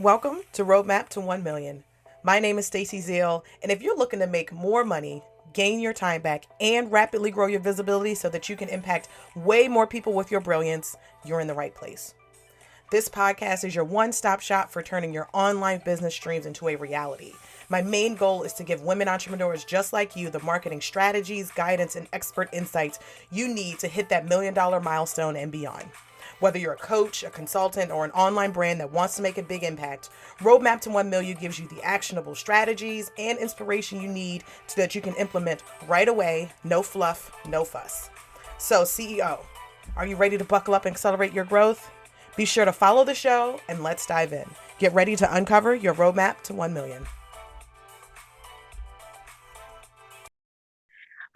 Welcome to Roadmap to 1 Million. My name is Stacy Zeal, and if you're looking to make more money, gain your time back, and rapidly grow your visibility so that you can impact way more people with your brilliance, you're in the right place. This podcast is your one-stop shop for turning your online business dreams into a reality. My main goal is to give women entrepreneurs just like you the marketing strategies, guidance, and expert insights you need to hit that $1 million milestone and beyond. Whether you're a coach, a consultant, or an online brand that wants to make a big impact, Roadmap to 1 Million gives you the actionable strategies and inspiration you need so that you can implement right away, no fluff, no fuss. So, CEO, are you ready to buckle up and accelerate your growth? Be sure to follow the show and let's dive in. Get ready to uncover your roadmap to 1 million.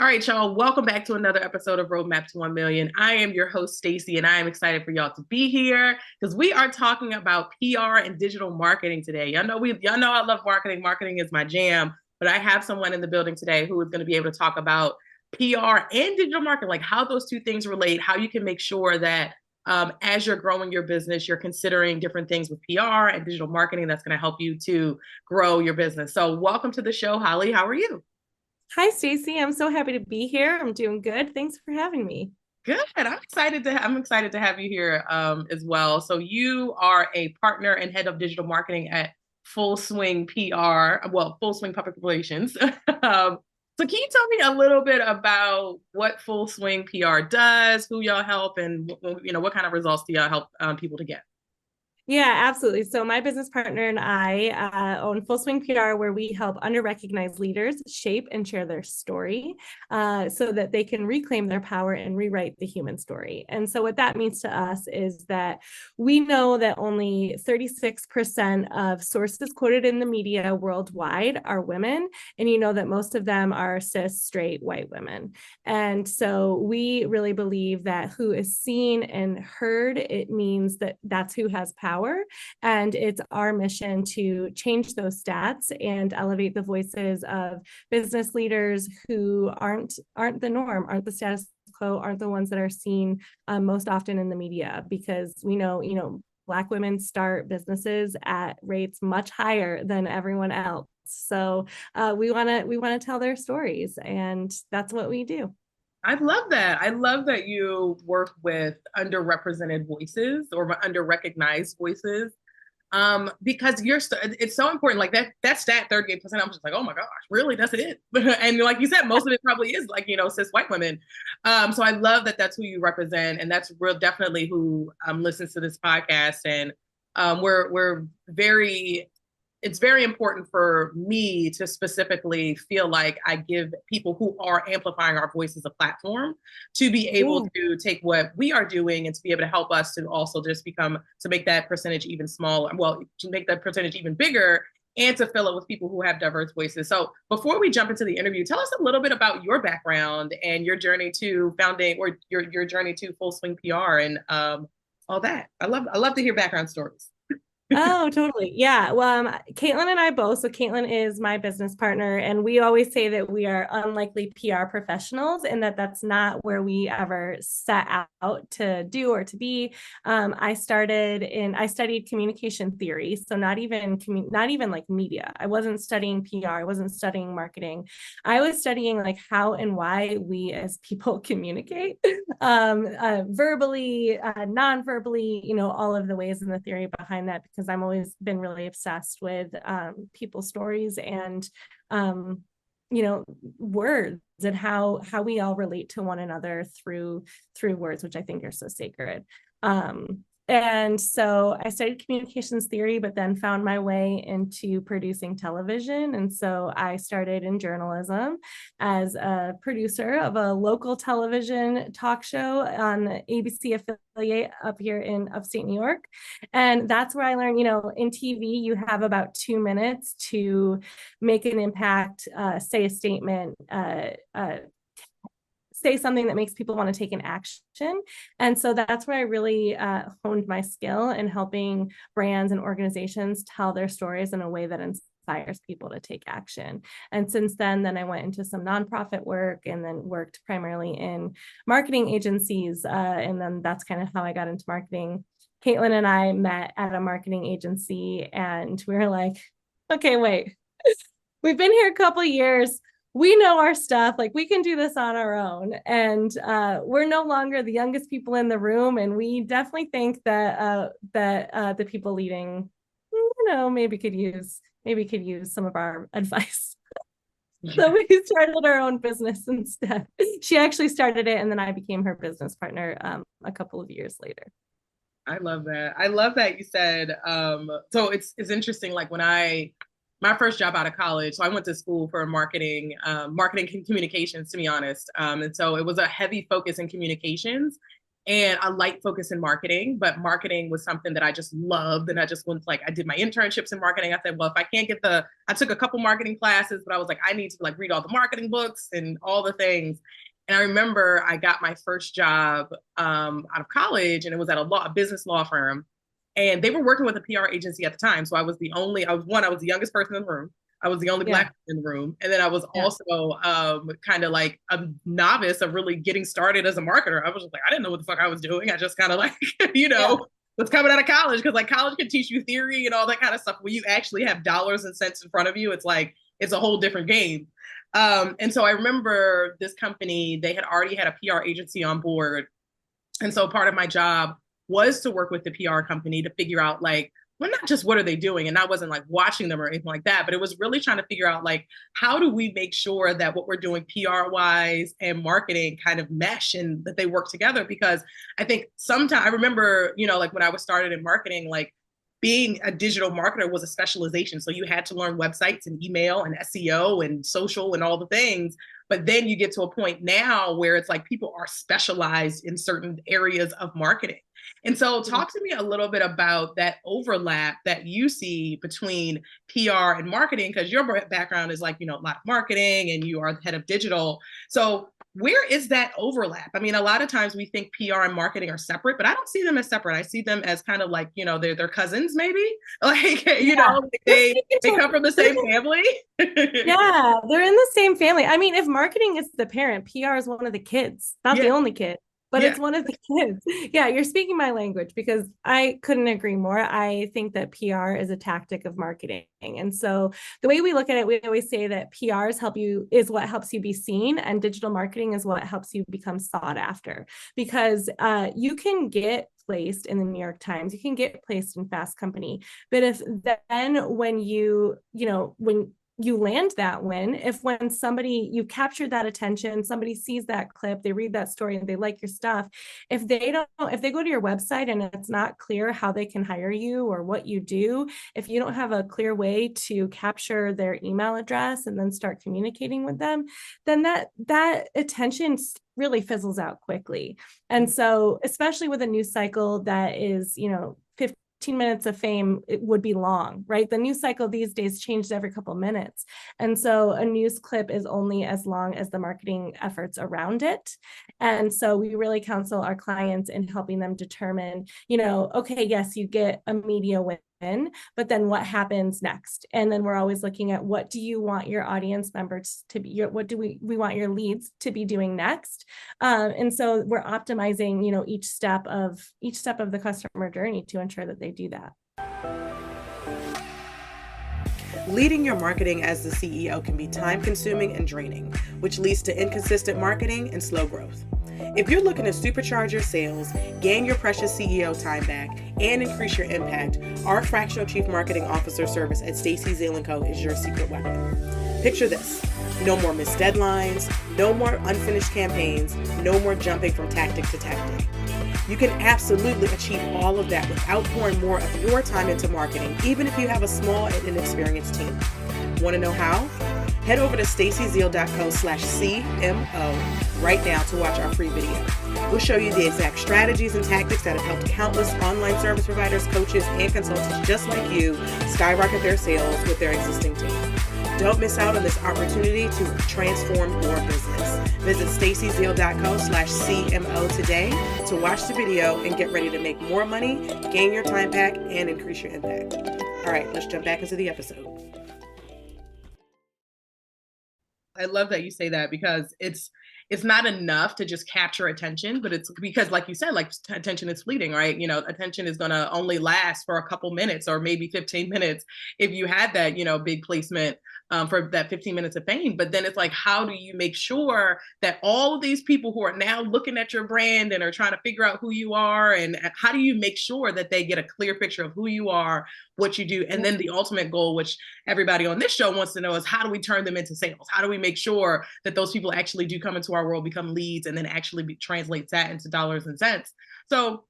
All right, y'all, welcome back to another episode of Roadmap to 1 Million. I am your host, Stacy, and I am excited for y'all to be here because we are talking about PR and digital marketing today. Y'all know I love marketing. Marketing is my jam, but I have someone in the building today who is going to be able to talk about PR and digital marketing, like how those two things relate, how you can make sure that as you're growing your business, you're considering different things with PR and digital marketing that's going to help you to grow your business. So welcome to the show, Holly. How are you? Hi, Stacey. I'm so happy to be here. I'm doing good. Thanks for having me. Good. I'm excited to have you here as well. So you are a partner and head of digital marketing at Full Swing PR, well, Full Swing Public Relations. So can you tell me a little bit about what Full Swing PR does, who y'all help, and what kind of results do y'all help people to get? Yeah, absolutely. So my business partner and I own Full Swing PR, where we help under-recognized leaders shape and share their story so that they can reclaim their power and rewrite the human story. And so what that means to us is that we know that only 36% of sources quoted in the media worldwide are women. And you know that most of them are cis, straight, white women. And so we really believe that who is seen and heard, it means that that's who has power. And it's our mission to change those stats and elevate the voices of business leaders who aren't the norm, aren't the status quo, aren't the ones that are seen most often in the media, because we know, Black women start businesses at rates much higher than everyone else. So we want to tell their stories, and that's what we do. I love that. I love that you work with underrepresented voices or underrecognized voices. Because it's so important. Like that stat 38%, I'm just like, oh my gosh, really? That's it? And like you said, most of it probably is like, cis white women. So I love that that's who you represent. And that's real definitely who listens to this podcast. And we're very it's very important for me to specifically feel like I give people who are amplifying our voices a platform to be able Yeah. to take what we are doing and to be able to help us to also just to make that percentage even smaller, well, to make that percentage even bigger and to fill it with people who have diverse voices. So before we jump into the interview, tell us a little bit about your background and your journey to founding or your journey to Full Swing PR and all that. I love to hear background stories. Oh, totally. Yeah. Well, Caitlin and I both. So Caitlin is my business partner, and we always say that we are unlikely PR professionals, and that's not where we ever set out to do or to be. I studied communication theory, so not even like media. I wasn't studying PR. I wasn't studying marketing. I was studying like how and why we as people communicate, verbally, non-verbally, all of the ways in the theory behind that, because I'm always been really obsessed with people's stories and words and how we all relate to one another through words, which I think are so sacred. And so I studied communications theory, but then found my way into producing television. And so I started in journalism as a producer of a local television talk show on the ABC affiliate up here in upstate New York. And that's where I learned, in TV, you have about 2 minutes to make an impact, say a statement, say something that makes people want to take an action. And so that's where I really honed my skill in helping brands and organizations tell their stories in a way that inspires people to take action. And since then I went into some nonprofit work and then worked primarily in marketing agencies. And then that's kind of how I got into marketing. Caitlin and I met at a marketing agency, and we were like, okay, wait, we've been here a couple of years. We know our stuff. Like, we can do this on our own. And we're no longer the youngest people in the room. And we definitely think that the people leading, maybe could use some of our advice. So we started our own business instead. She actually started it, and then I became her business partner a couple of years later. I love that. I love that you said, so it's interesting, like when my first job out of college, so I went to school for marketing communications, to be honest. And so it was a heavy focus in communications and a light focus in marketing, but marketing was something that I just loved. And I just went, like, I did my internships in marketing. I said, well, if I can't I took a couple marketing classes, but I was like, I need to like read all the marketing books and all the things. And I remember I got my first job out of college, and it was at a business law firm. And they were working with a PR agency at the time. So I was the youngest person in the room. I was the only Black person in the room. And then I was also kind of like a novice of really getting started as a marketer. I was just like, I didn't know what the fuck I was doing. I just kind of like, was coming out of college, because like college can teach you theory and all that kind of stuff. When you actually have dollars and cents in front of you, it's like, it's a whole different game. And so I remember this company, they had already had a PR agency on board. And so part of my job was to work with the PR company to figure out, like, well, not just what are they doing, and I wasn't like watching them or anything like that, but it was really trying to figure out, like, how do we make sure that what we're doing PR wise and marketing kind of mesh and that they work together. Because I think sometimes I remember, like when I was started in marketing, like being a digital marketer was a specialization. So you had to learn websites and email and SEO and social and all the things. But then you get to a point now where it's like people are specialized in certain areas of marketing. And so talk to me a little bit about that overlap that you see between PR and marketing, because your background is like, a lot of marketing and you are the head of digital. So where is that overlap? I mean, a lot of times we think PR and marketing are separate, but I don't see them as separate. I see them as kind of like, they're cousins, maybe. Like, they come from the same family. Yeah, they're in the same family. I mean, if marketing is the parent, PR is one of the kids, not the only kid, but it's one of the kids. Yeah, you're speaking my language, because I couldn't agree more. I think that PR is a tactic of marketing. And so the way we look at it, we always say that PRs is what helps you be seen, and digital marketing is what helps you become sought after. Because you can get placed in the New York Times, you can get placed in Fast Company, but if then when when you land that win, if when you captured that attention, somebody sees that clip, they read that story and they like your stuff, if they go to your website and it's not clear how they can hire you or what you do, if you don't have a clear way to capture their email address and then start communicating with them, then that attention really fizzles out quickly. And so, especially with a news cycle that is, 15 minutes of fame, it would be long, right? The news cycle these days changes every couple of minutes. And so a news clip is only as long as the marketing efforts around it. And so we really counsel our clients in helping them determine, okay, yes, you get a media win, but then what happens next? And then we're always looking at, what do you want your audience members to be, what do we want your leads to be doing next? And so we're optimizing, each step of the customer journey to ensure that they do that. Leading your marketing as the CEO can be time consuming and draining, which leads to inconsistent marketing and slow growth. If you're looking to supercharge your sales, gain your precious CEO time back, and increase your impact, our fractional chief marketing officer service at Stacey Zeal & Co. is your secret weapon. Picture this: no more missed deadlines, no more unfinished campaigns, no more jumping from tactic to tactic. You can absolutely achieve all of that without pouring more of your time into marketing, even if you have a small and inexperienced team. Want to know how? Head over to staceyzeal.co/CMO right now to watch our free video. We'll show you the exact strategies and tactics that have helped countless online service providers, coaches, and consultants just like you skyrocket their sales with their existing team. Don't miss out on this opportunity to transform your business. Visit staceyzeal.co/CMO today to watch the video and get ready to make more money, gain your time back, and increase your impact. All right, let's jump back into the episode. I love that you say that, because it's it's not enough to just capture attention, but it's because, like you said, like attention is fleeting, right? You know, attention is going to only last for a couple minutes or maybe 15 minutes if you had that, you know, big placement for that 15 minutes of fame. But then it's like, how do you make sure that all of these people who are now looking at your brand and are trying to figure out who you are, and how do you make sure that they get a clear picture of who you are, what you do, and then the ultimate goal, which everybody on this show wants to know, is how do we turn them into sales? How do we make sure that those people actually do come into our world, become leads, and then actually translates that into dollars and cents? So,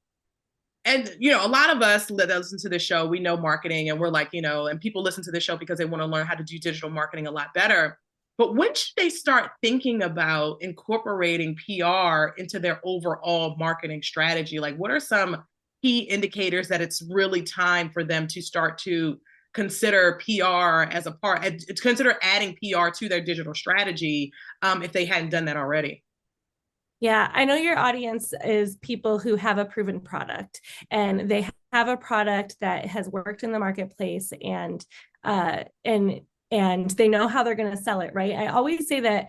and you know, a lot of us that listen to this show, we know marketing, and we're like, you know, and people listen to this show because they want to learn how to do digital marketing a lot better. But when should they start thinking about incorporating PR into their overall marketing strategy? Like, what are some key indicators that it's really time for them to start to consider PR as a part, to consider adding PR to their digital strategy, if they hadn't done that already? Yeah, I know your audience is people who have a proven product and they have a product that has worked in the marketplace, and they know how they're going to sell it, right? I always say that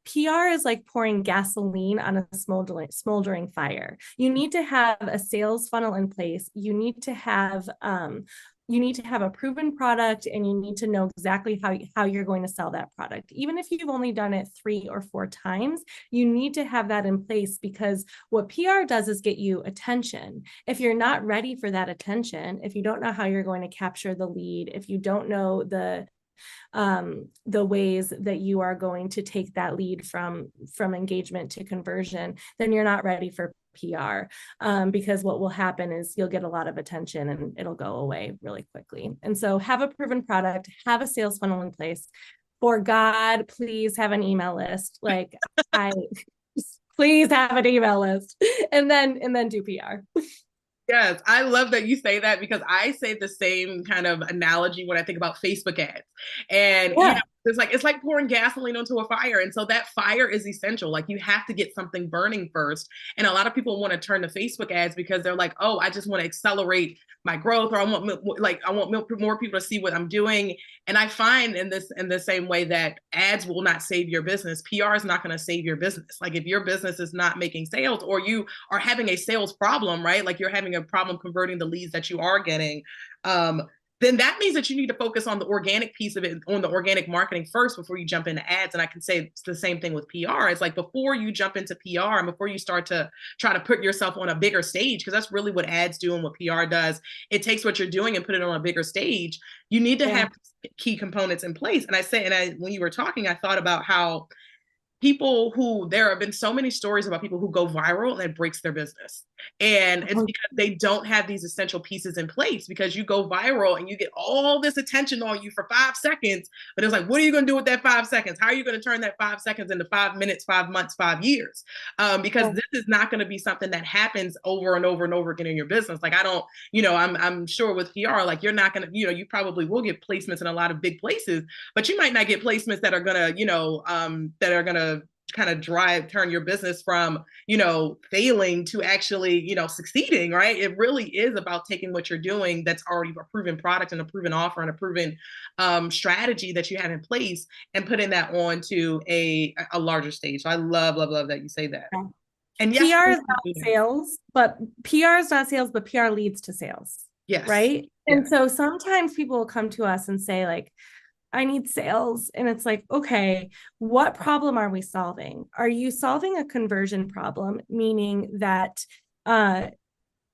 PR is like pouring gasoline on a smoldering fire. You need to have a sales funnel in place. You need to have a proven product, and you need to know exactly how you're going to sell that product. Even if you've only done it 3 or 4 times, you need to have that in place, because what PR does is get you attention. If you're not ready for that attention, if you don't know how you're going to capture the lead, if you don't know the ways that you are going to take that lead from engagement to conversion, then you're not ready for PR, because what will happen is you'll get a lot of attention and it'll go away really quickly. And so have a proven product, have a sales funnel in place. For God, please have an email list. Like, I please have an email list, and then do PR. Yes, I love that you say that, because I say the same kind of analogy when I think about Facebook ads. And you know, Yeah. it's like pouring gasoline onto a fire. And so that fire is essential. Like, you have to get something burning first. And a lot of people want to turn to Facebook ads because they're like, oh, I just want to accelerate my growth, or I want more people to see what I'm doing. And I find in the same way that ads will not save your business, PR is not going to save your business. Like, if your business is not making sales, or you are having a sales problem, right? Like, you're having a problem converting the leads that you are getting, then that means that you need to focus on the organic piece of it, on the organic marketing first, before you jump into ads. And I can say it's the same thing with PR. It's like, before you jump into PR and before you start to try to put yourself on a bigger stage, because that's really what ads do and what PR does. It takes what you're doing and put it on a bigger stage. You need to Yeah. have key components in place. And when you were talking, I thought about how there have been so many stories about people who go viral and it breaks their business. And it's because they don't have these essential pieces in place, because you go viral and you get all this attention on you for 5 seconds, but it's like, what are you going to do with that 5 seconds? How are you going to turn that 5 seconds into 5 minutes, 5 months, 5 years? Because this is not going to be something that happens over and over and over again in your business. Like, I don't, you know, I'm sure with PR, like, you're not going to, you know, you probably will get placements in a lot of big places, but you might not get placements that are going to, you know, that are going to kind of turn your business from, you know, failing to actually, you know, succeeding, right? It really is about taking what you're doing that's already a proven product and a proven offer and a proven strategy that you have in place, and putting that on to a larger stage. So I love that you say that. Yeah. And yes, PR is not sales, but PR leads to sales, yes, right? And yes. so sometimes people will come to us and say, like, I need sales. And it's like, okay, what problem are we solving? Are you solving a conversion problem, meaning that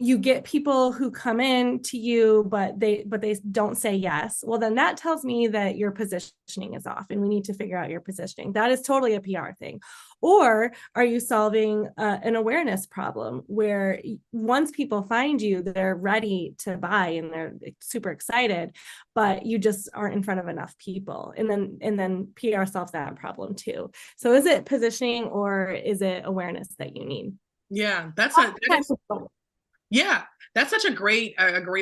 you get people who come in to you, but they don't say yes? Well, then that tells me that your positioning is off, and we need to figure out your positioning. That is totally a PR thing. Or are you solving an awareness problem, where once people find you, they're ready to buy and they're super excited, but you just aren't in front of enough people, and then PR solves that problem too. So is it positioning, or is it awareness that you need? Yeah, yeah, that's such a great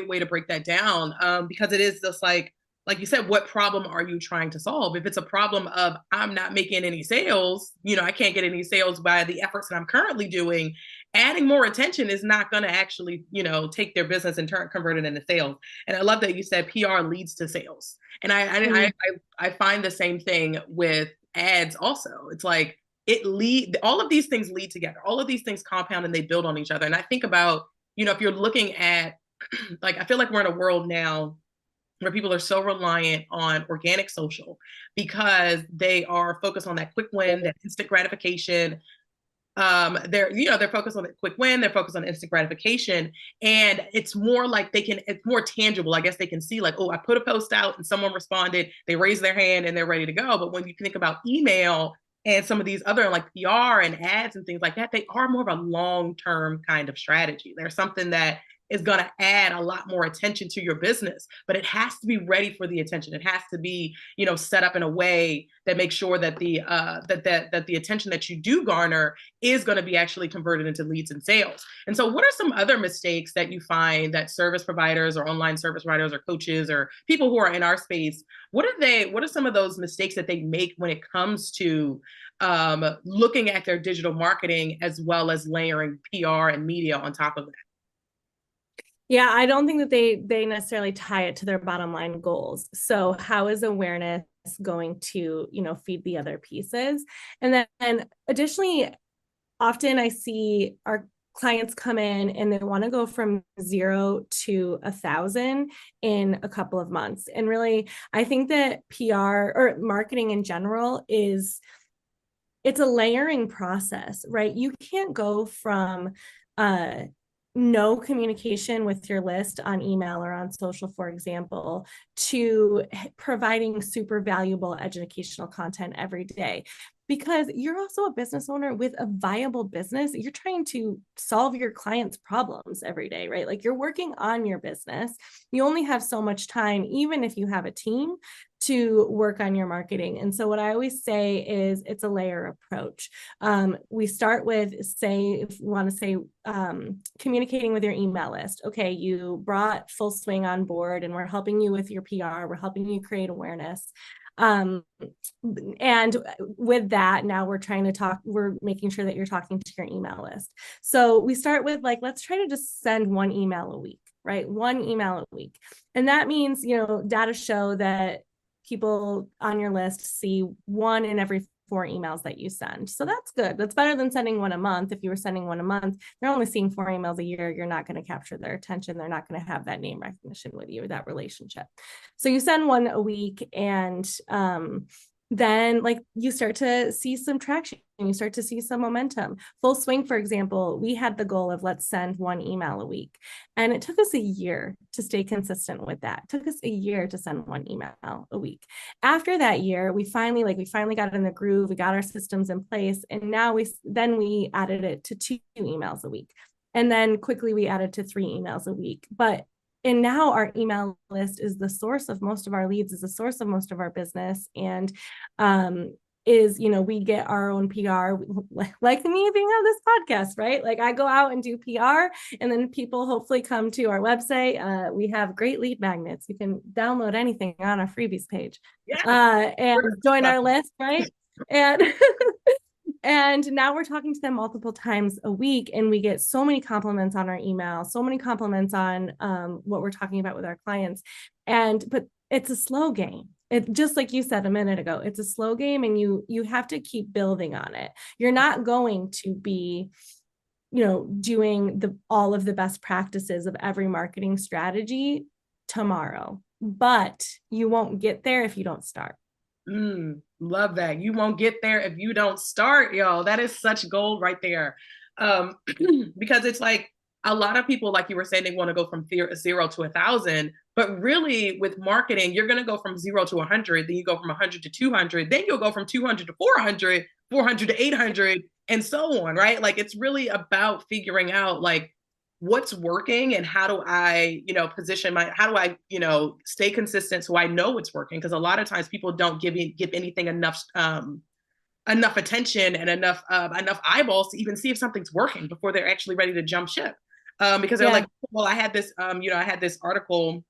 way to break that down, because it is just like you said, what problem are you trying to solve? If it's a problem of, I'm not making any sales, you know, I can't get any sales by the efforts that I'm currently doing, adding more attention is not going to actually, you know, take their business and convert it into sales. And I love that you said PR leads to sales. And I find the same thing with ads also. It's like, all of these things lead together. All of these things compound and they build on each other. And I think about, if you're looking at, like, I feel like we're in a world now where people are so reliant on organic social because they are focused on that quick win, that instant gratification. They're focused on the quick win, they're focused on instant gratification, and it's more like it's more tangible. I guess they can see, like, oh, I put a post out and someone responded, they raise their hand and they're ready to go. But when you think about email and some of these other, like, PR and ads and things like that, they are more of a long-term kind of strategy. They're something that is going to add a lot more attention to your business, but it has to be ready for the attention. It has to be, set up in a way that makes sure that the attention that you do garner is going to be actually converted into leads and sales. And so what are some other mistakes that you find that service providers or online service providers or coaches or people who are in our space, what are some of those mistakes that they make when it comes to looking at their digital marketing as well as layering PR and media on top of that? Yeah, I don't think that they necessarily tie it to their bottom line goals. So how is awareness going to, feed the other pieces? And then additionally, often I see our clients come in and they want to go from 0 to 1,000 in a couple of months. And really, I think that PR or marketing in general it's a layering process, right? You can't go from no communication with your list on email or on social, for example, to providing super valuable educational content every day. Because you're also a business owner with a viable business. You're trying to solve your clients' problems every day, right? Like, you're working on your business. You only have so much time, even if you have a team, to work on your marketing. And so what I always say is it's a layer approach. We start with, if you want to say, communicating with your email list. Okay, you brought Full Swing on board and we're helping you with your PR. We're helping you create awareness. And with that, now we're making sure that you're talking to your email list. So we start with, like, let's try to just send one email a week, right? One email a week. And that means, data show that people on your list see 1 in every 4 emails that you send. So that's good. That's better than sending 1 a month. If you were sending 1 a month, they're only seeing 4 emails a year. You're not going to capture their attention. They're not going to have that name recognition with you, that relationship. So you send 1 a week, and then, like, you start to see some traction. You start to see some momentum. Full Swing, for example, we had the goal of let's send 1 email a week. And it took us a year to stay consistent with that. It took us a year to send 1 email a week. After that year, we finally got in the groove. We got our systems in place. And now we added it to 2 emails a week. And then quickly we added to 3 emails a week. And now our email list is the source of most of our leads, is the source of most of our business. And we get our own PR, like me being on this podcast, right? Like, I go out and do PR, and then people hopefully come to our website. We have great lead magnets. You can download anything on our freebies page, and join our list, right? And and now we're talking to them multiple times a week, and we get so many compliments on our email, so many compliments on what we're talking about with our clients. But it's a slow game. It, just like you said a minute ago, it's a slow game, and you have to keep building on it. You're not going to be, doing all of the best practices of every marketing strategy tomorrow, but you won't get there if you don't start. Love that. You won't get there if you don't start, y'all. That is such gold right there. Because it's like, a lot of people, like you were saying, they want to go from 0 to 1,000, but really with marketing, you're going to go from 0 to 100, then you go from 100 to 200, then you'll go from 200 to 400, 400 to 800, and so on, right? Like, it's really about figuring out, like, what's working and how do I, stay consistent so I know it's working. Because a lot of times people don't give anything enough attention and enough eyeballs to even see if something's working before they're actually ready to jump ship. Because they're like, well, I had this article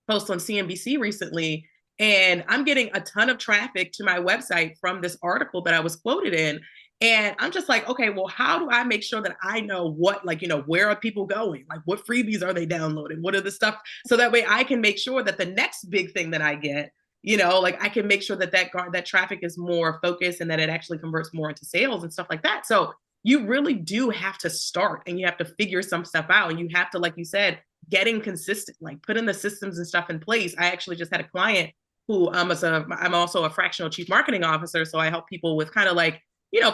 post on CNBC recently, and I'm getting a ton of traffic to my website from this article that I was quoted in. And I'm just like, okay, well, how do I make sure that I know what, where are people going? Like, what freebies are they downloading? What are the stuff? So that way I can make sure that the next big thing that I get Like I can make sure that traffic is more focused and that it actually converts more into sales and stuff like that. So you really do have to start and you have to figure some stuff out. And you have to, like you said, getting consistent, like putting the systems and stuff in place. I actually just had a client who I'm also a fractional chief marketing officer. So I help people with kind of like,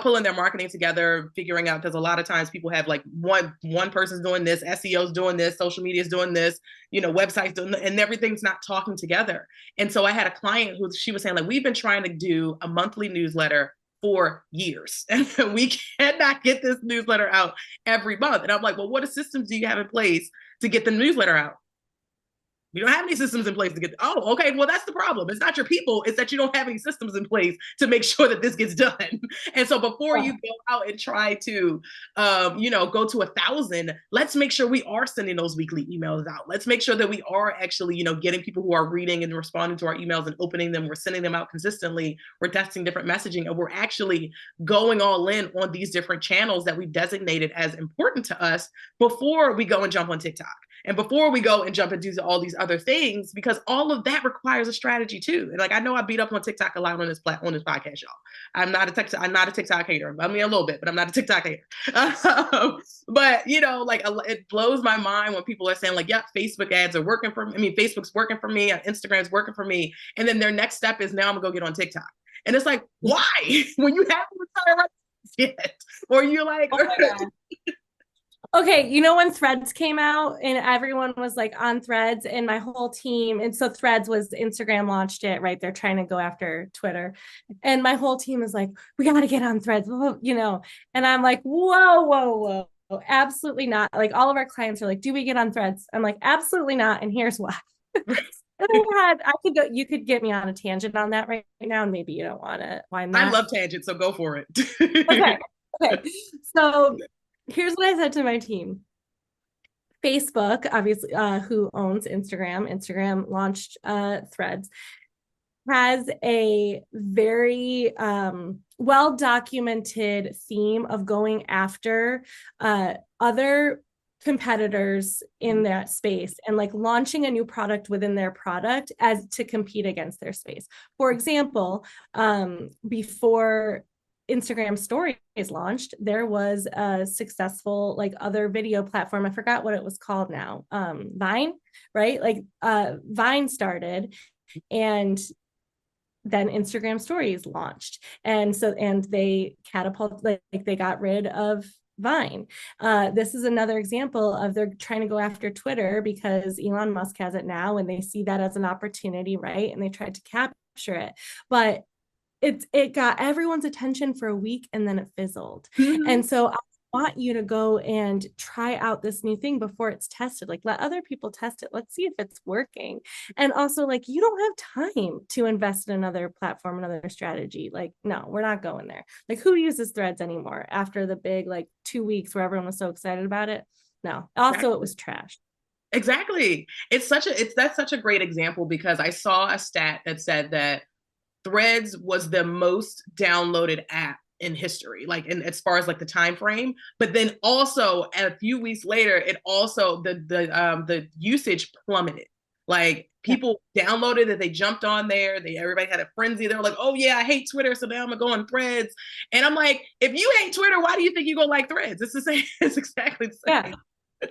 pulling their marketing together, figuring out, because a lot of times people have like one person's doing this, SEO's doing this, social media's doing this, websites doing, and everything's not talking together. And so I had a client who, she was saying like, we've been trying to do a monthly newsletter for years and we cannot get this newsletter out every month. And I'm like, well, what systems do you have in place to get the newsletter out? You don't have any systems in place to get. Oh, okay. Well, that's the problem. It's not your people. It's that you don't have any systems in place to make sure that this gets done. And so before you go out and try to, go to 1,000, let's make sure we are sending those weekly emails out. Let's make sure that we are actually, getting people who are reading and responding to our emails and opening them. We're sending them out consistently. We're testing different messaging, and we're actually going all in on these different channels that we've designated as important to us before we go and jump on TikTok. And before we go and jump and do all these other things, because all of that requires a strategy too. And like, I know I beat up on TikTok a lot on this podcast, y'all. I'm not a TikTok hater. I mean, a little bit, but I'm not a TikTok hater. But it blows my mind when people are saying like, yep, Facebook ads are working for me. I mean, Facebook's working for me. Instagram's working for me. And then their next step is now I'm gonna go get on TikTok. And it's like, why? When you haven't retired yet, or you're like, okay, when Threads came out and everyone was like on Threads, and my whole team, and so Threads was, Instagram launched it, right? They're trying to go after Twitter. And my whole team is like, we got to get on Threads, and I'm like, whoa. Absolutely not. Like all of our clients are like, do we get on Threads? I'm like, absolutely not. And here's why. You could get me on a tangent on that right now, and maybe you don't want to. Why not? I love tangents, so go for it. Okay. So here's what I said to my team. Facebook, obviously, who owns Instagram launched Threads, has a very well-documented theme of going after other competitors in that space and like launching a new product within their product as to compete against their space. For example, before Instagram stories launched, there was a successful like other video platform. I forgot what it was called now. Vine, right? Like Vine started, and then Instagram stories launched. And they they got rid of Vine. This is another example of they're trying to go after Twitter because Elon Musk has it now, and they see that as an opportunity, right? And they tried to capture it. But it got everyone's attention for a week and then it fizzled. Mm-hmm. And so I want you to go and try out this new thing before it's tested. Like, let other people test it. Let's see if it's working. And also, like, you don't have time to invest in another platform, another strategy. Like, no, we're not going there. Like, who uses Threads anymore after the big, like, 2 weeks where everyone was so excited about it? No. Also, exactly. It was trash. Exactly. That's such a great example, because I saw a stat that said that Threads was the most downloaded app in history, like as far as like the time frame. But then also a few weeks later, it also the usage plummeted. Like people downloaded it, they jumped on there, everybody had a frenzy. They were like, oh yeah, I hate Twitter, so now I'm gonna go on Threads. And I'm like, if you hate Twitter, why do you think you go like Threads? It's the same. It's exactly the same. Yeah.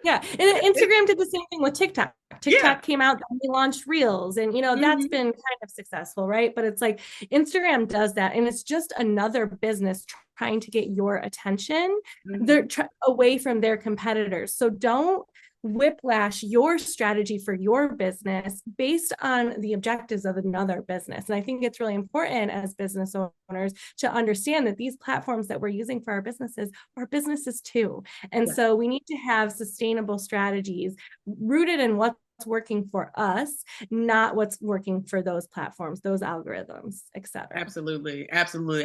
Yeah. And Instagram did the same thing with TikTok. TikTok came out, they launched Reels, and that's been kind of successful, right? But it's like Instagram does that, and it's just another business trying to get your attention. They're away from their competitors. So don't whiplash your strategy for your business based on the objectives of another business. And I think it's really important as business owners to understand that these platforms that we're using for our businesses are businesses too. And so we need to have sustainable strategies rooted in what's working for us, not what's working for those platforms, those algorithms, etc. Absolutely.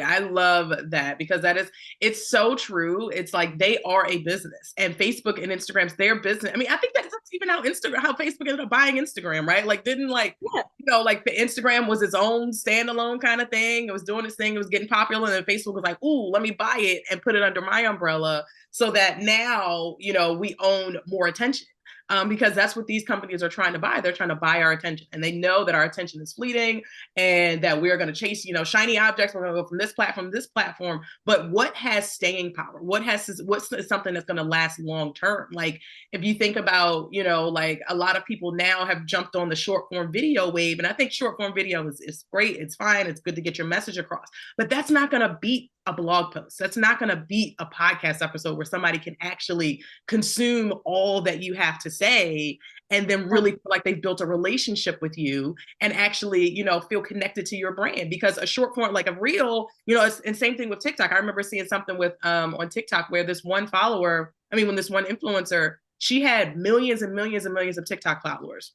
I love that, because it's so true. It's like they are a business, and Facebook and Instagram's their business. I mean, I think that's even how Facebook ended up buying Instagram, right? Like like Instagram was its own standalone kind of thing. It was doing its thing. It was getting popular. And then Facebook was like, ooh, let me buy it and put it under my umbrella so that now, we own more attention. because that's what these companies are trying to buy. They're trying to buy our attention, and they know that our attention is fleeting and that we're going to chase, shiny objects. We're going to go from this platform to this platform. But what has staying power? What's something that's going to last long term? Like if you think about, like a lot of people now have jumped on the short form video wave, and I think short form video is great. It's fine. It's good to get your message across, but that's not going to beat a blog post. That's not going to beat a podcast episode where somebody can actually consume all that you have to say and then really feel like they've built a relationship with you and actually, feel connected to your brand. Because a short form, like a reel, and same thing with TikTok. I remember seeing something with on TikTok where this one influencer, she had millions and millions and millions of TikTok followers.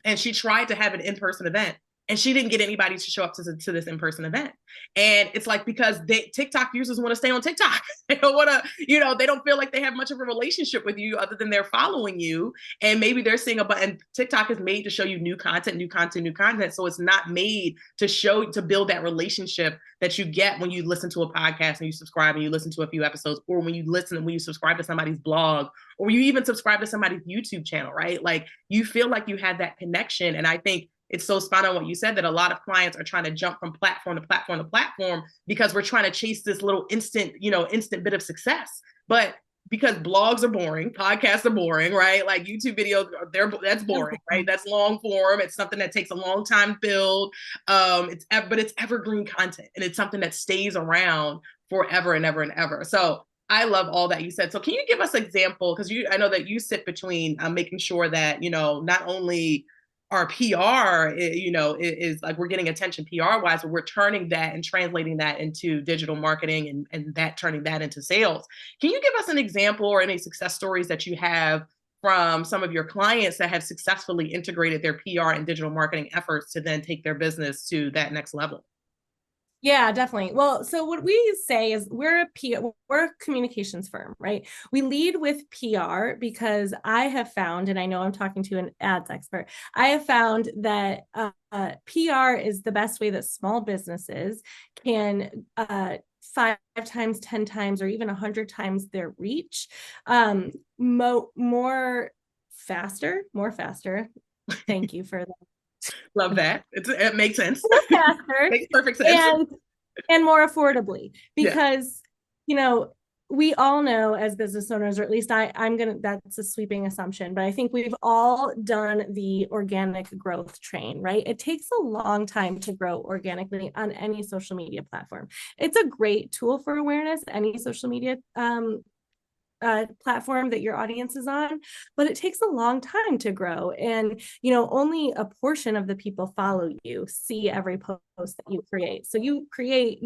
And she tried to have an in-person event, and she didn't get anybody to show up to this in-person event. And it's like, because TikTok users want to stay on TikTok. They don't want to, they don't feel like they have much of a relationship with you other than they're following you. And maybe they're seeing and TikTok is made to show you new content. So it's not made to build that relationship that you get when you listen to a podcast and you subscribe and you listen to a few episodes, or when you subscribe to somebody's blog, or you even subscribe to somebody's YouTube channel, right? Like you feel like you have that connection. And I think it's so spot on what you said, that a lot of clients are trying to jump from platform to platform to platform because we're trying to chase this little instant bit of success. But because blogs are boring, podcasts are boring, right? Like YouTube videos, that's boring, right? That's long form. It's something that takes a long time to build. But it's evergreen content, and it's something that stays around forever and ever and ever. So I love all that you said. So can you give us an example? Because I know that you sit between making sure that, not only our PR, is like we're getting attention PR wise, but we're turning that and translating that into digital marketing and that turning that into sales. Can you give us an example or any success stories that you have from some of your clients that have successfully integrated their PR and digital marketing efforts to then take their business to that next level? Yeah, definitely. Well, so what we say is we're a communications firm, right? We lead with PR because I have found, and I know I'm talking to an ads expert, I have found that PR is the best way that small businesses can 5 times, 10 times, or even 100 times their reach, more faster. Thank you for that. Love that. It makes sense. Faster. Makes perfect sense. And more affordably, because, we all know as business owners, or at least that's a sweeping assumption, but I think we've all done the organic growth train, right? It takes a long time to grow organically on any social media platform. It's a great tool for awareness, any social media platform that your audience is on, but it takes a long time to grow. And, only a portion of the people follow you, see every post that you create. So you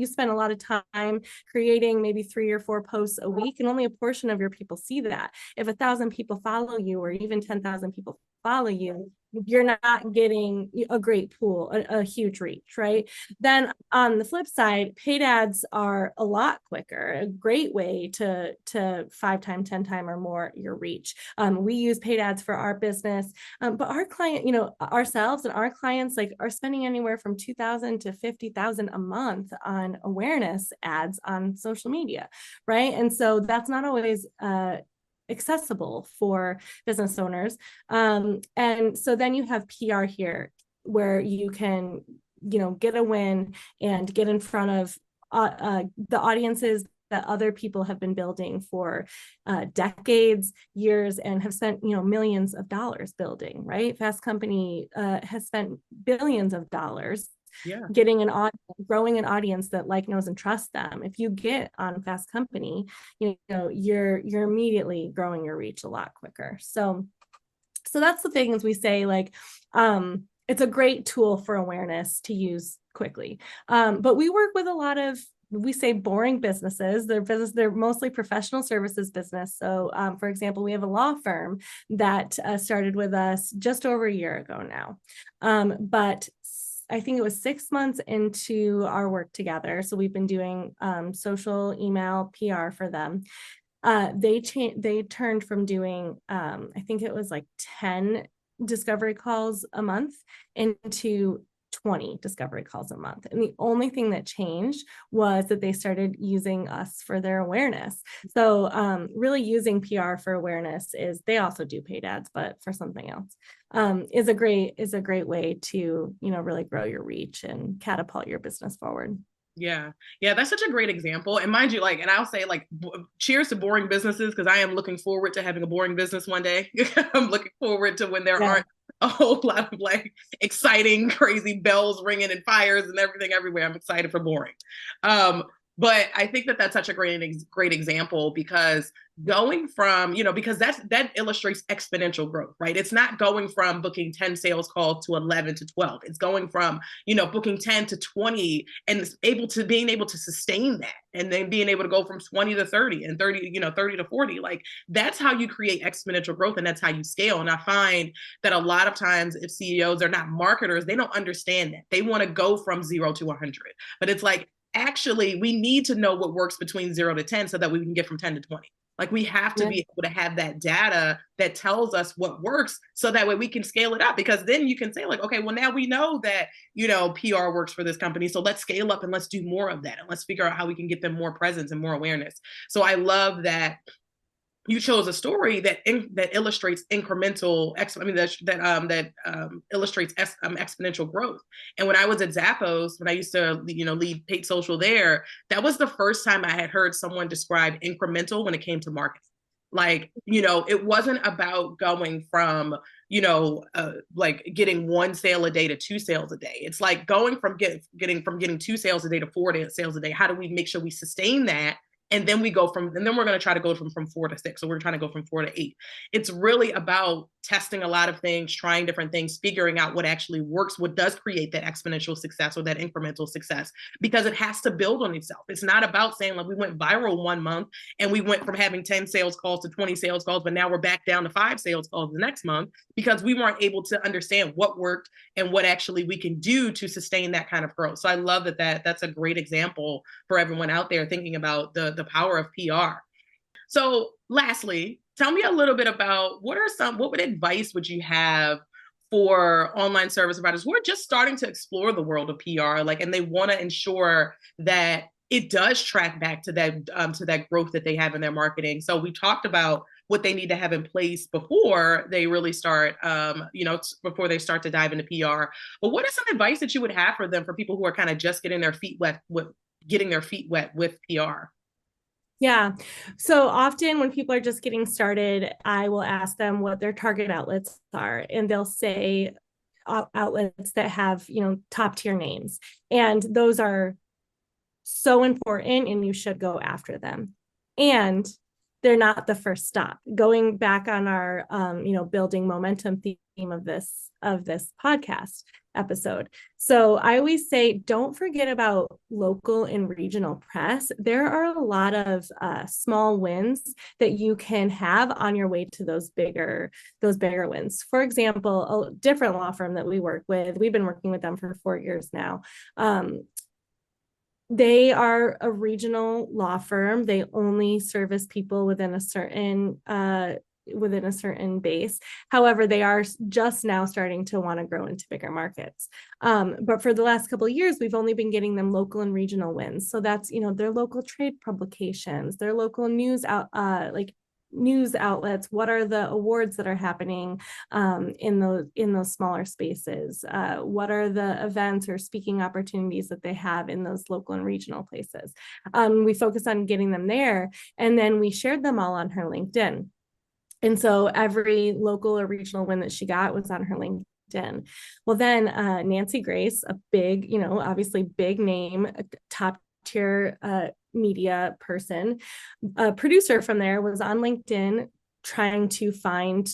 spend a lot of time creating maybe 3 or 4 posts a week, and only a portion of your people see that. If 1,000 people follow you, or even 10,000 people follow you, you're not getting a great pool, a huge reach, right? Then on the flip side, paid ads are a lot quicker, a great way to 5 times, 10 times or more your reach. We use paid ads for our business, but our client, ourselves and our clients are spending anywhere from $2,000 to $50,000 a month on awareness ads on social media, right? And so that's not always accessible for business owners. And so then you have PR here, where you can, get a win and get in front of the audiences that other people have been building for decades, years, and have spent, millions of dollars building, right? Fast Company has spent billions of dollars getting growing an audience that knows and trusts them. If you get on Fast Company, you're immediately growing your reach a lot quicker. So that's the things we say, it's a great tool for awareness to use quickly. But we work with a lot of, we say, boring businesses. They're mostly professional services business. So for example, we have a law firm that started with us just over a year ago now. But I think it was 6 months into our work together. So we've been doing social, email, PR for them. They turned from doing, I think it was 10 discovery calls a month into 20 discovery calls a month. And the only thing that changed was that they started using us for their awareness. So really using PR for awareness is, they also do paid ads, but for something else, is a great way to, really grow your reach and catapult your business forward. Yeah. Yeah. That's such a great example. And mind you, like, and I'll say, like, cheers to boring businesses, because I am looking forward to having a boring business one day. I'm looking forward to when there aren't a whole lot of like exciting, crazy bells ringing and fires and everything everywhere. I'm excited for boring. But I think that that's such a great example, because going from, because that illustrates exponential growth, right? It's not going from booking 10 sales calls to 11 to 12. It's going from, booking 10 to 20 and being able to sustain that, and then being able to go from 20 to 30 and 30, 30 to 40. Like, that's how you create exponential growth, and that's how you scale. And I find that a lot of times, if CEOs are not marketers, they don't understand that. They want to go from 0 to 100. But it's like, actually, we need to know what works between 0 to 10 so that we can get from 10 to 20. Like, we have to be able to have that data that tells us what works, so that way we can scale it up. Because then you can say, like, okay, well, now we know that, PR works for this company. So let's scale up and let's do more of that. And let's figure out how we can get them more presence and more awareness. So I love that you chose a story that illustrates incremental, illustrates exponential growth. And when I was at Zappos, when I used to, lead paid social there, that was the first time I had heard someone describe incremental when it came to marketing. Like, it wasn't about going from, like getting 1 sale a day to 2 sales a day. It's like going from getting 2 sales a day to 4 sales a day. How do we make sure we sustain that? And then we're going to try to go from 4 to 6. So we're trying to go from 4 to 8. It's really about testing a lot of things, trying different things, figuring out what actually works, what does create that exponential success or that incremental success, because it has to build on itself. It's not about saying, like, we went viral 1 month and we went from having 10 sales calls to 20 sales calls, but now we're back down to 5 sales calls the next month, because we weren't able to understand what worked and what actually we can do to sustain that kind of growth. So I love that's a great example for everyone out there thinking about the power of PR. So lastly, tell me a little bit about what advice would you have for online service providers who are just starting to explore the world of PR, and they want to ensure that it does track back to that growth that they have in their marketing. So we talked about what they need to have in place before they really start, before they start to dive into PR. But what is some advice that you would have for them, for people who are kind of just getting their feet wet with PR? Yeah. So often when people are just getting started, I will ask them what their target outlets are, and they'll say outlets that have, top tier names. And those are so important, and you should go after them. And they're not the first stop. Going back on our, building momentum theme of this podcast episode. So I always say, don't forget about local and regional press. There are a lot of small wins that you can have on your way to those bigger wins. For example, a different law firm that we work with, we've been working with them for 4 years now. They are a regional law firm. They only service people within a certain base. However, they are just now starting to want to grow into bigger markets. But for the last couple of years, we've only been getting them local and regional wins. So that's, their local trade publications, their local news news outlets. What are the awards that are happening in those smaller spaces? What are the events or speaking opportunities that they have in those local and regional places? We focus on getting them there, and then we shared them all on her LinkedIn. And so every local or regional win that she got was on her LinkedIn. Well, then Nancy Grace, a big, obviously big name, top tier media person, a producer from there, was on LinkedIn trying to find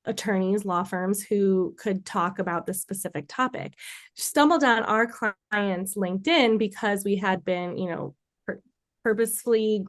attorneys, law firms who could talk about this specific topic. Stumbled on our client's LinkedIn because we had been, purposefully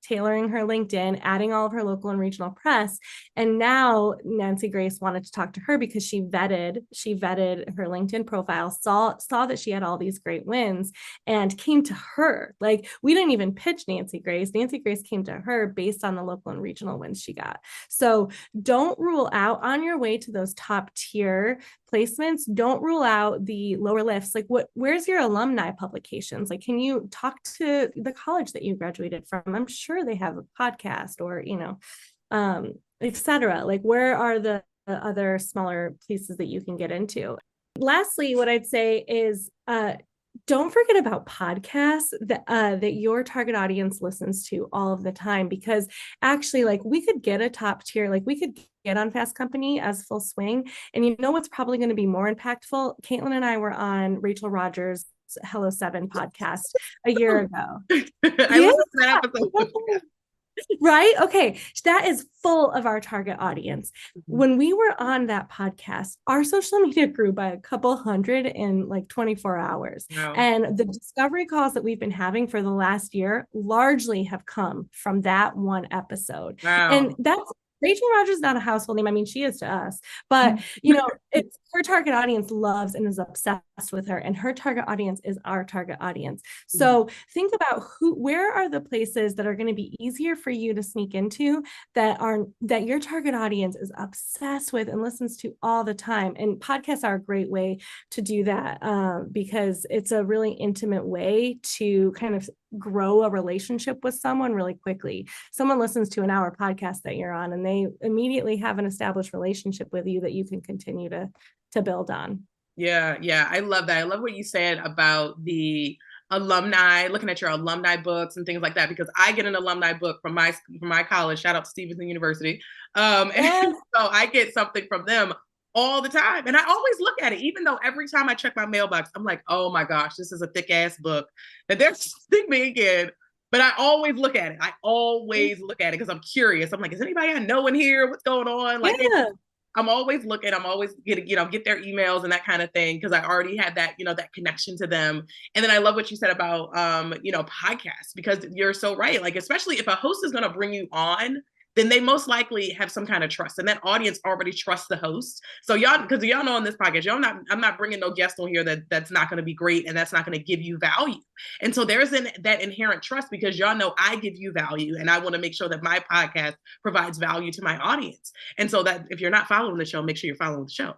tailoring her LinkedIn, adding all of her local and regional press. And now Nancy Grace wanted to talk to her because she vetted her LinkedIn profile, saw that she had all these great wins, and came to her. Like, we didn't even pitch Nancy Grace. Nancy Grace came to her based on the local and regional wins she got. So don't rule out, on your way to those top tier placements, don't rule out the lower lifts. Like where's your alumni publications? Like, can you talk to the college that you graduated from? I'm sure they have a podcast or, etc. Like, where are the other smaller places that you can get into? Lastly, what I'd say is don't forget about podcasts that your target audience listens to all of the time, because actually, like, we could get a top tier, like we could get on Fast Company as Full Swing. And you know what's probably going to be more impactful? Caitlin and I were on Rachel Rogers' Hello 7 podcast a year ago. I listened to that episode. Right? Okay. That is full of our target audience. When we were on that podcast, our social media grew by a couple hundred in like 24 hours. Wow. And the discovery calls that we've been having for the last year largely have come from that one episode. Wow. And that's Rachel Rogers is not a household name. I mean, she is to us, but it's her target audience loves and is obsessed with her, and her target audience is our target audience. So think about where are the places that are going to be easier for you to sneak into that your target audience is obsessed with and listens to all the time. And podcasts are a great way to do that because it's a really intimate way to kind of grow a relationship with someone really quickly. Someone listens to an hour podcast that you're on and they immediately have an established relationship with you that you can continue to build on. Yeah. I love that. I love what you said about the alumni, looking at your alumni books and things like that, because I get an alumni book from my college. Shout out to Stevenson University. And so I get something from them all the time. And I always look at it, even though every time I check my mailbox, I'm like, oh my gosh, this is a thick ass book. And they're sting me again. But I always look at it. I always look at it because I'm curious. I'm like, is anybody I know in here? What's going on? Like, I'm always looking. I'm always getting, get their emails and that kind of thing, because I already had that, that connection to them. And then I love what you said about, podcasts, because you're so right. Like, especially if a host is going to bring you on, then they most likely have some kind of trust, and that audience already trusts the host. So because y'all know on this podcast, I'm not bringing no guest on here that's not going to be great and that's not going to give you value. And so there's that inherent trust, because y'all know I give you value, and I want to make sure that my podcast provides value to my audience. And so that if you're not following the show, make sure you're following the show.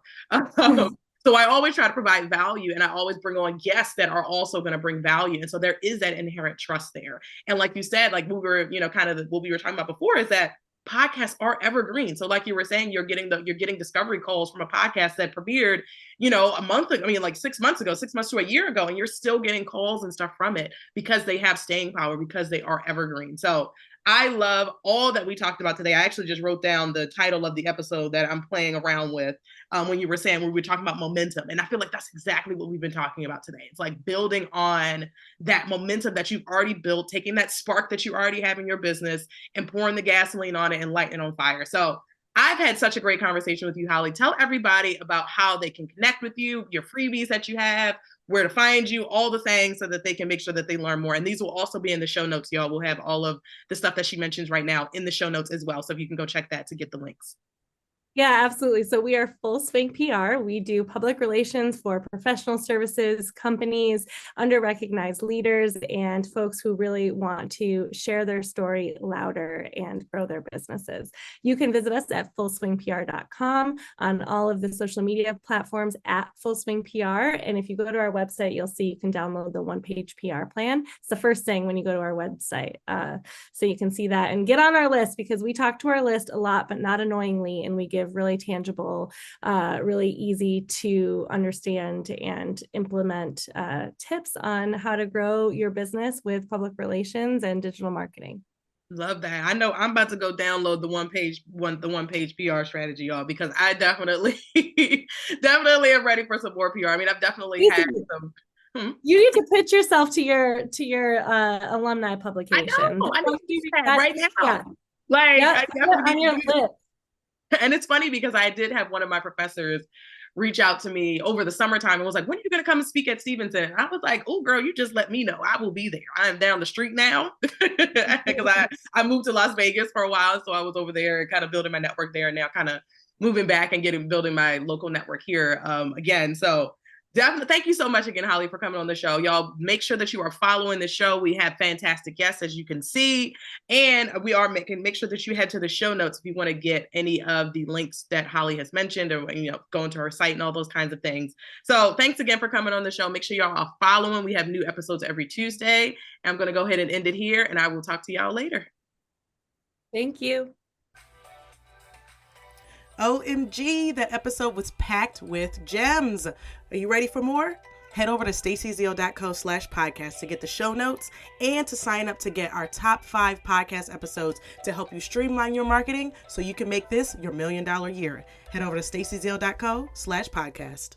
So I always try to provide value, and I always bring on guests that are also going to bring value. And so there is that inherent trust there. And like you said, like we were, kind of what we were talking about before, is that podcasts are evergreen. So like you were saying, you're getting discovery calls from a podcast that premiered, a month ago, like 6 months ago, 6 months to a year ago, and you're still getting calls and stuff from it because they have staying power, because they are evergreen. So I love all that we talked about today. I actually just wrote down the title of the episode that I'm playing around with when you were saying, we were talking about momentum. And I feel like that's exactly what we've been talking about today. It's like building on that momentum that you've already built, taking that spark that you already have in your business and pouring the gasoline on it and lighting it on fire. So I've had such a great conversation with you, Holly. Tell everybody about how they can connect with you, your freebies that you have, where to find you, all the things, so that they can make sure that they learn more. And these will also be in the show notes, y'all. We'll have all of the stuff that she mentions right now in the show notes as well. So if you can go check that to get the links. Yeah, absolutely. So we are Full Swing PR. We do public relations for professional services, companies, under-recognized leaders, and folks who really want to share their story louder and grow their businesses. You can visit us at fullswingpr.com, on all of the social media platforms at Full Swing PR. And if you go to our website, you'll see you can download the one-page PR plan. It's the first thing when you go to our website. So you can see that and get on our list, because we talk to our list a lot, but not annoyingly, and we give really tangible, really easy to understand and implement tips on how to grow your business with public relations and digital marketing. Love that. I know I'm about to go download the one page PR strategy, y'all, because I definitely am ready for some more PR. I mean, I've definitely had some. You need to pitch yourself to your alumni publication. I need to do that right now. Yeah. Like, I on your list. And it's funny because I did have one of my professors reach out to me over the summertime and was like, when are you going to come and speak at Stevenson? I was like, oh, girl, you just let me know. I will be there. I am down the street now, because I moved to Las Vegas for a while. So I was over there and kind of building my network there, and now kind of moving back and building my local network here again. So Definitely. Thank you so much again, Holly, for coming on the show. Y'all make sure that you are following the show. We have fantastic guests, as you can see. And we are make sure that you head to the show notes if you want to get any of the links that Holly has mentioned, or go into her site and all those kinds of things. So thanks again for coming on the show. Make sure y'all are following. We have new episodes every Tuesday. I'm going to go ahead and end it here, and I will talk to y'all later. Thank you. OMG, that episode was packed with gems. Are you ready for more? Head over to stacyzeal.co/podcast to get the show notes and to sign up to get our top 5 podcast episodes to help you streamline your marketing so you can make this your $1 million year. Head over to stacyzeal.co/podcast.